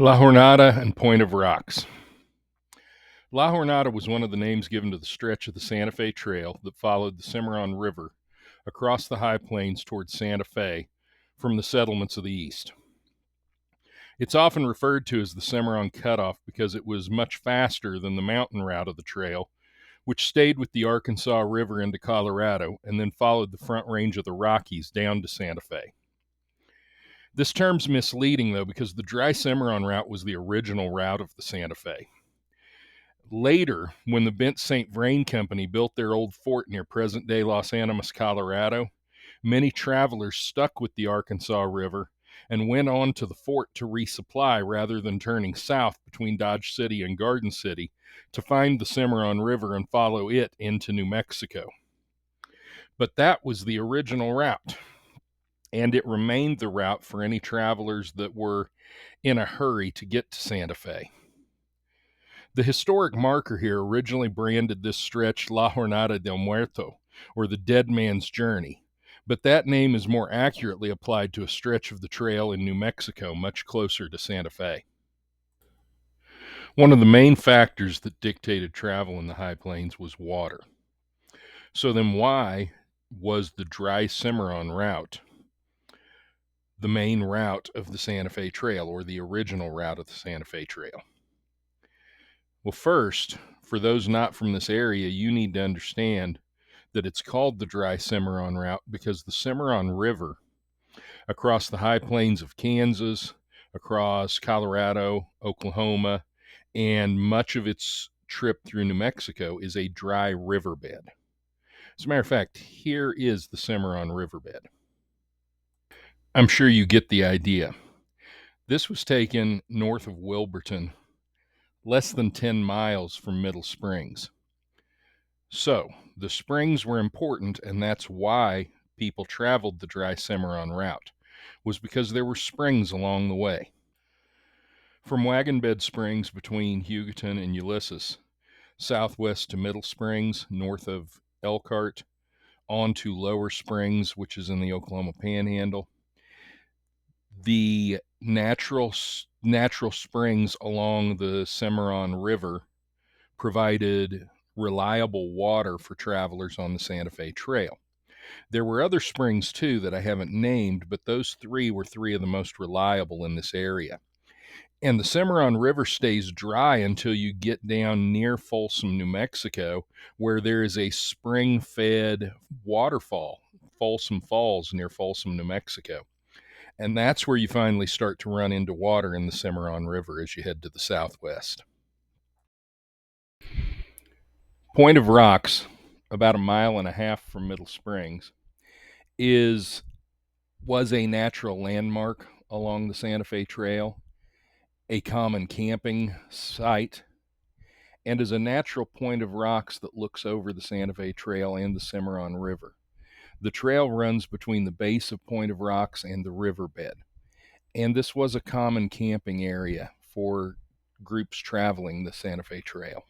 La Jornada and Point of Rocks. La Jornada was one of the names given to the stretch of the Santa Fe Trail that followed the Cimarron River across the high plains towards Santa Fe from the settlements of the east. It's often referred to as the Cimarron Cutoff because it was much faster than the mountain route of the trail, which stayed with the Arkansas River into Colorado and then followed the Front Range of the Rockies down to Santa Fe. This term's misleading, though, because the Dry Cimarron route was the original route of the Santa Fe. Later, when the Bent St. Vrain Company built their old fort near present-day Los Animas, Colorado, many travelers stuck with the Arkansas River and went on to the fort to resupply rather than turning south between Dodge City and Garden City to find the Cimarron River and follow it into New Mexico. But that was the original route, and it remained the route for any travelers that were in a hurry to get to Santa Fe. The historic marker here originally branded this stretch La Jornada del Muerto, or the Dead Man's Journey, but that name is more accurately applied to a stretch of the trail in New Mexico, much closer to Santa Fe. One of the main factors that dictated travel in the high plains was water. So then why was the Dry Cimarron route the main route of the Santa Fe Trail, or the original route of the Santa Fe Trail? Well, first, for those not from this area, you need to understand that it's called the Dry Cimarron route because the Cimarron River across the high plains of Kansas, across Colorado, Oklahoma, and much of its trip through New Mexico is a dry riverbed. As a matter of fact, here is the Cimarron riverbed. I'm sure you get the idea. This was taken north of Wilburton, less than 10 miles from Middle Springs. So, the springs were important, and that's why people traveled the Dry Cimarron route, was because there were springs along the way. From Wagon Bed Springs between Hugoton and Ulysses, southwest to Middle Springs, north of Elkhart, on to Lower Springs, which is in the Oklahoma Panhandle. The natural springs along the Cimarron River provided reliable water for travelers on the Santa Fe Trail. There were other springs too that I haven't named, but those three were three of the most reliable in this area. And the Cimarron River stays dry until you get down near Folsom, New Mexico, where there is a spring-fed waterfall, Folsom Falls, near Folsom, New Mexico. And that's where you finally start to run into water in the Cimarron River as you head to the southwest. Point of Rocks, about a mile and a half from Middle Springs, was a natural landmark along the Santa Fe Trail, a common camping site, and is a natural point of rocks that looks over the Santa Fe Trail and the Cimarron River. The trail runs between the base of Point of Rocks and the riverbed, and this was a common camping area for groups traveling the Santa Fe Trail.